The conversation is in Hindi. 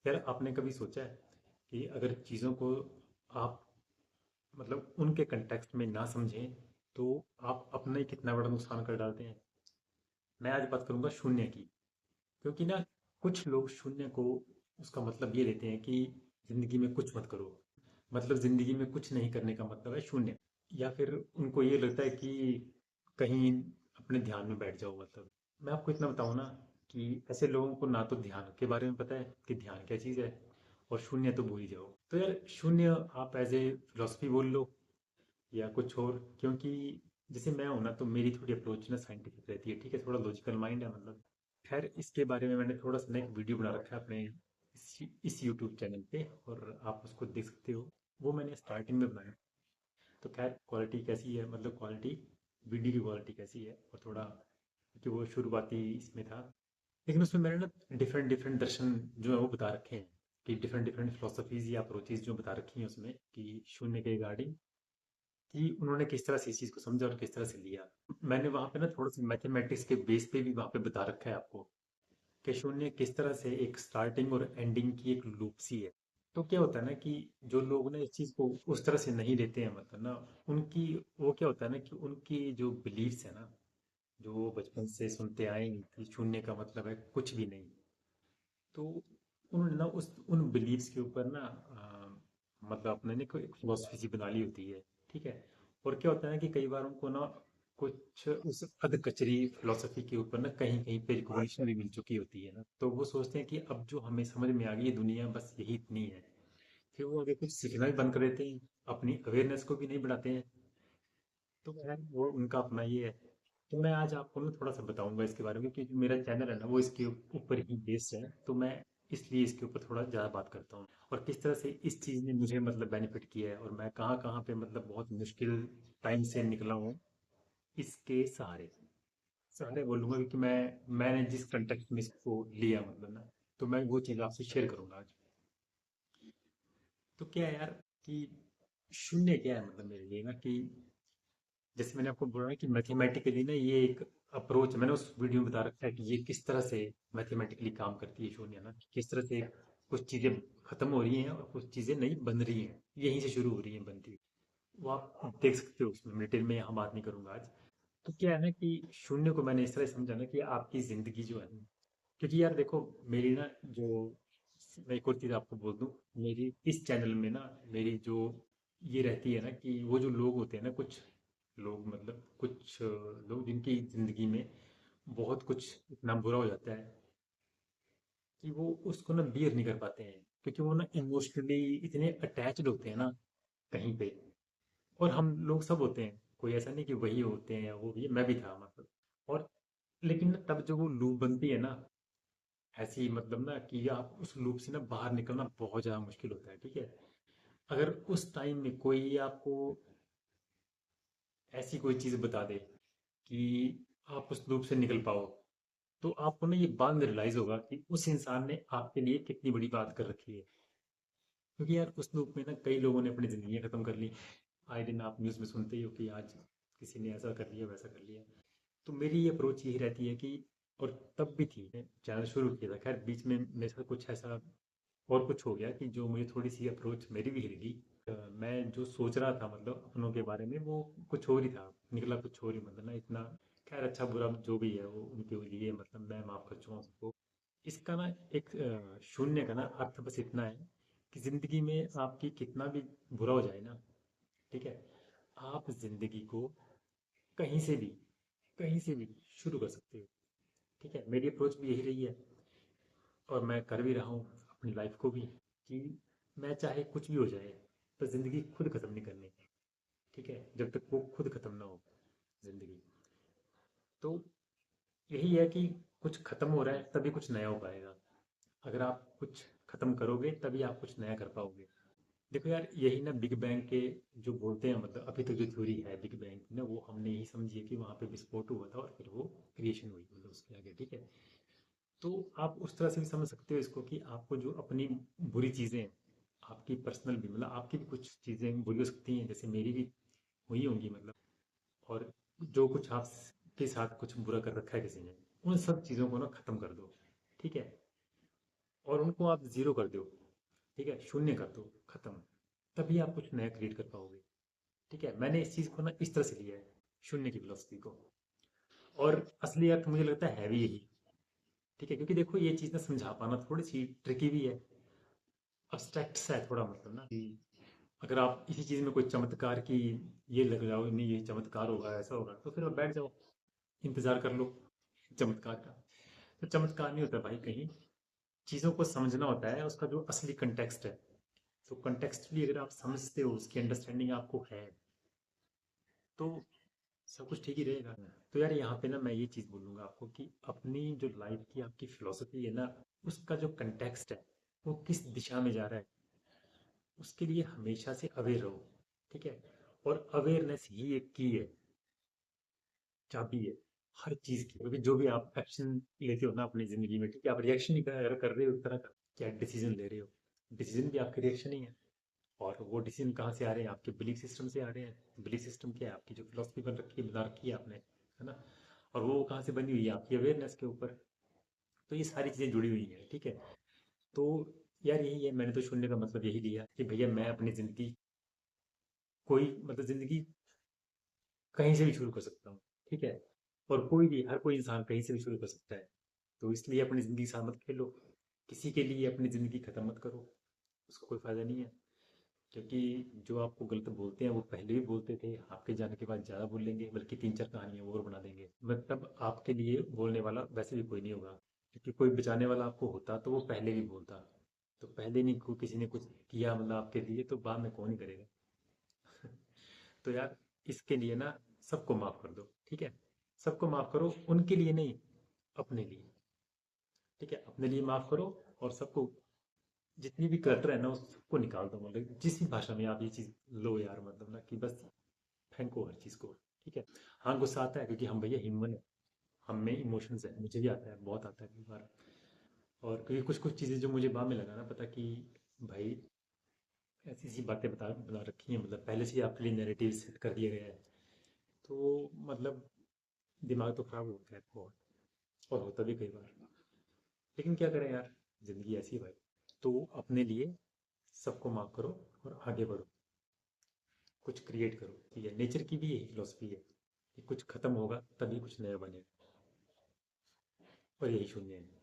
यार आपने कभी सोचा है कि अगर चीज़ों को आप मतलब उनके कंटेक्स्ट में ना समझें तो आप अपना ही कितना बड़ा नुकसान कर डालते हैं। मैं आज बात करूंगा शून्य की। क्योंकि ना कुछ लोग शून्य को उसका मतलब ये लेते हैं कि जिंदगी में कुछ मत करो। मतलब जिंदगी में कुछ नहीं करने का मतलब है शून्य। या फिर उनको ये लगता है कि कहीं अपने ध्यान में बैठ जाओ। मतलब मैं आपको इतना बताऊं ना कि ऐसे लोगों को ना तो ध्यान के बारे में पता है कि ध्यान क्या चीज़ है, और शून्य तो भूल ही जाओ। तो यार शून्य आप एज ए फिलोसफी बोल लो या कुछ और। क्योंकि जैसे मैं हूं ना तो मेरी थोड़ी अप्रोच ना साइंटिफिक रहती है, ठीक है, थोड़ा लॉजिकल माइंड है मतलब। खैर इसके बारे में मैंने थोड़ा सा ना एक वीडियो बना रखा है अपने इस यूट्यूब चैनल पे, और आप उसको देख सकते हो। वो मैंने स्टार्टिंग में बनाया। तो खैर क्वालिटी कैसी है, मतलब क्वालिटी, वीडियो की क्वालिटी कैसी है, और थोड़ा कि वो शुरुआती इसमें था। लेकिन उसमें मैंने ना डिफरेंट डिफरेंट दर्शन जो है वो बता रखे हैं, कि डिफरेंट डिफरेंट फिलोसफीज या अप्रोचेज जो बता रखी हैं उसमें कि शून्य के रिगार्डिंग, कि उन्होंने किस तरह से इस चीज़ को समझा और किस तरह से लिया। मैंने वहाँ पे ना थोड़ा सा मैथमेटिक्स के बेस पे भी वहाँ पे बता रखा है आपको कि शून्य किस तरह से एक स्टार्टिंग और एंडिंग की एक लूप सी है। तो क्या होता है ना कि जो लोग ना इस चीज़ को उस तरह से नहीं लेते हैं, मतलब ना उनकी, वो क्या होता है ना कि उनकी जो बिलीव्स है ना, जो वो बचपन से सुनते आए हैं कि शून्य का मतलब है कुछ भी नहीं। तो उन्होंने ना उस उन बिलीव्स के ऊपर ना मतलब अपने ने कोई एक फिलोसफी सी बना ली होती है, ठीक है। और क्या होता है ना कि कई बार उनको ना कुछ उस अध कचरी फिलोसफी के ऊपर ना कहीं कहीं पे रिकॉग्निशन भी मिल चुकी होती है ना, तो वो सोचते हैं कि अब जो हमें समझ में आ गई ये दुनिया बस यही इतनी है। फिर वो आगे कुछ सीखना भी बंद कर देते हैं, अपनी अवेयरनेस को भी नहीं बढ़ाते हैं। तो खैर वो उनका अपना ये है। तो मैं आज आपको ना थोड़ा सा बताऊंगा इसके बारे में, क्योंकि जो मेरा चैनल है ना वो इसके ऊपर ही बेस्ड है, तो मैं इसलिए इसके ऊपर थोड़ा ज़्यादा बात करता हूँ। और किस तरह से इस चीज़ ने मुझे मतलब बेनिफिट किया है, और मैं कहाँ कहाँ पे मतलब बहुत मुश्किल टाइम से निकला हूँ इसके सहारे। सहारे बोलूँगा क्योंकि मैंने जिस कंटेक्स्ट में इसको लिया मतलब ना, तो मैं वो चीज़ आपसे शेयर करूंगा आज। तो क्या है यार कि शून्य क्या है, मतलब मेरे लिए ना कि जैसे मैंने आपको बोला ना कि मैथमेटिकली ना ये एक अप्रोच, मैंने उस वीडियो में बता रखा है कि ये किस तरह से मैथमेटिकली काम करती है शून्य ना, किस तरह से कुछ चीजें खत्म हो रही हैं और कुछ चीजें नई बन रही हैं, यहीं से शुरू हो रही हैं बनती हुई। वो आप देख सकते हो उसमें, डिटेल में यहाँ बात नहीं करूंगा आज। तो क्या है ना कि शून्य को मैंने इस तरह समझा ना कि आपकी जिंदगी जो है ना, क्योंकि यार देखो मेरी ना जो, मैं एक और चीज आपको बोल दूं, मेरी इस चैनल में ना मेरी जो ये रहती है ना कि वो जो लोग होते हैं ना, कुछ लोग मतलब कुछ लोग जिनकी जिंदगी में बहुत कुछ इतना बुरा हो जाता है कि वो उसको ना बियर नहीं कर पाते हैं, क्योंकि वो ना इमोशनली इतने अटैच्ड होते हैं ना कहीं पे। और हम लोग सब होते हैं, कोई ऐसा नहीं कि वही होते हैं या वो भी, मैं भी था मतलब। और लेकिन ना तब जो वो लूप बनती है ना, ऐसी मतलब ना कि आप उस लूप से ना बाहर निकलना बहुत ज़्यादा मुश्किल होता है, ठीक है। अगर उस टाइम में कोई आपको ऐसी कोई चीज़ बता दे कि आप उस लूप से निकल पाओ, तो आपको ना ये बाद में रियलाइज होगा कि उस इंसान ने आपके लिए कितनी बड़ी बात कर रखी है। क्योंकि यार उस लूप में ना कई लोगों ने अपनी ज़िंदगी खत्म कर ली। आए दिन आप न्यूज़ में सुनते ही हो कि आज किसी ने ऐसा कर लिया वैसा कर लिया। तो मेरी ये अप्रोच यही रहती है कि, और तब भी थी, चैनल शुरू किया था, खैर बीच में मेरे साथ कुछ ऐसा और कुछ हो गया कि जो मुझे थोड़ी सी अप्रोच मेरी भी हिल गई। मैं जो सोच रहा था मतलब अपनों के बारे में वो कुछ और ही था, निकला कुछ और ही, मतलब ना इतना। खैर अच्छा बुरा जो भी है वो उनके लिए, मतलब मैं माफ़ कर चुका हूँ सबको। इसका ना एक शून्य का ना अर्थ बस इतना है कि ज़िंदगी में आपकी कितना भी बुरा हो जाए ना, ठीक है, आप ज़िंदगी को कहीं से भी, कहीं से भी शुरू कर सकते हो, ठीक है। मेरी अप्रोच भी यही रही है, और मैं कर भी रहा हूँ अपनी लाइफ को भी, कि मैं चाहे कुछ भी हो जाए पर ज़िंदगी खुद ख़त्म नहीं करनी, ठीक है, जब तक वो खुद ख़त्म ना हो ज़िंदगी। तो यही है कि कुछ ख़त्म हो रहा है तभी कुछ नया हो पाएगा। अगर आप कुछ ख़त्म करोगे तभी आप कुछ नया कर पाओगे। देखो यार यही ना बिग बैंग के जो बोलते हैं, मतलब अभी तक जो थ्योरी है बिग बैंग की ना, वो हमने यही समझी है कि वहाँ पे विस्फोट हुआ था और फिर वो क्रिएशन हुई, मतलब उसके आगे, ठीक है। तो आप उस तरह से भी समझ सकते हो इसको कि आपको जो अपनी बुरी चीज़ें हैं, आपकी पर्सनल भी, मतलब आपकी भी कुछ चीज़ें बुरी हो सकती हैं, जैसे मेरी भी हुई होंगी मतलब। और जो कुछ आपके साथ कुछ बुरा कर रखा है किसी ने, उन सब चीज़ों को ना ख़त्म कर दो, ठीक है। और उनको आप ज़ीरो कर दो, ठीक है, शून्य कर दो, खत्म। तभी आप कुछ नया क्रिएट कर पाओगे। ठीक है, मैंने इस चीज़ को ना इस तरह से लिया है, शून्य की फिलोसफी को। और असली अर्थ मुझे लगता है भी यही। ठीक है, क्योंकि देखो ये चीज़ ना समझा पाना थोड़ी सी ट्रिकी भी है, अब्स्ट्रैक्ट सा है थोड़ा, मतलब ना कि अगर आप इसी चीज़ में कोई चमत्कार की ये लग जाओ, नहीं ये चमत्कार होगा, ऐसा होगा, तो फिर आप बैठ जाओ, इंतजार कर लो चमत्कार का। तो चमत्कार नहीं होता भाई, कहीं चीज़ों को समझना होता है, उसका जो असली कंटेक्स्ट है। तो कंटेक्स्टली अगर आप समझते हो, उसकी अंडरस्टैंडिंग आपको है, तो सब कुछ ठीक ही रहेगा। तो यार यहाँ पे ना मैं ये चीज़ बोलूँगा आपको कि अपनी जो लाइफ की आपकी फिलोसफी है ना, उसका जो कंटेक्स्ट है वो किस दिशा में जा रहा है, उसके लिए हमेशा से अवेयर रहो। ठीक है, और अवेयरनेस ही एक की है, चाबी है हर चीज़ की। क्योंकि जो भी आप एक्शन लेते हो ना अपनी ज़िंदगी में, ठीक है, आप रिएक्शन ही कर रहे हो एक तरह का, क्या डिसीजन ले रहे हो, डिसीजन भी आपके रिएक्शन ही है। और वो डिसीजन कहाँ से आ रहे हैं, आपके बिलीफ सिस्टम से आ रहे हैं। बिलीफ सिस्टम क्या है, आपकी जो फिलोसफी बन रखी है, बना रखी है आपने, है ना। और वो कहाँ से बनी हुई है, आपकी अवेयरनेस के ऊपर। तो ये सारी चीज़ें जुड़ी हुई हैं, ठीक है। तो यार यही है, मैंने तो शून्य का मतलब यही लिया कि भैया मैं अपनी ज़िंदगी कोई मतलब ज़िंदगी कहीं से भी शुरू कर सकता हूँ, ठीक है। और कोई भी, हर कोई इंसान कहीं से भी शुरू कर सकता है। तो इसलिए अपनी ज़िंदगी के साथ मत खेलो, किसी के लिए अपनी ज़िंदगी ख़त्म मत करो, उसका कोई फ़ायदा नहीं है। क्योंकि जो आपको गलत बोलते हैं वो पहले भी बोलते थे, आपके जाने के बाद ज़्यादा बोलेंगे, बल्कि तीन चार कहानियाँ और बना देंगे। मतलब आपके लिए बोलने वाला वैसे भी कोई नहीं होगा, क्योंकि कोई बचाने वाला आपको होता तो वो पहले भी बोलता। तो पहले नहीं को किसी ने कुछ किया मतलब आपके लिए, तो बाद में कौन ही करेगा। तो यार इसके लिए ना सबको माफ़ कर दो, ठीक है। सबको माफ़ करो, उनके लिए नहीं, अपने लिए। ठीक है, अपने लिए माफ़ करो, और सबको, जितनी भी क्लटर है ना उसको निकाल दो। मतलब जिस भी भाषा में आप ये चीज़ लो यार, मतलब ना कि बस फेंको हर चीज़ को। ठीक है, हाँ गुस्सा आता है, क्योंकि हम भैया ह्यूमन है, हम में इमोशंस है, मुझे भी आता है, बहुत आता है कई बार। और क्योंकि कुछ कुछ चीज़ें जो मुझे बाद में लगा ना पता कि भाई ऐसी ऐसी बातें बता बता रखी हैं, मतलब पहले से ही आपके लिए नैरेटिव सेट कर दिया गया है। तो मतलब दिमाग तो खराब होता है बहुत, और होता भी कई बार। लेकिन क्या करें यार, ज़िंदगी ऐसी है भाई। तो अपने लिए सबको माफ़ करो और आगे बढ़ो, कुछ क्रिएट करो। ठीक है, नेचर की भी यही फिलोसफी है कि कुछ खत्म होगा तभी कुछ नया बनेगा, और यही शून्य है।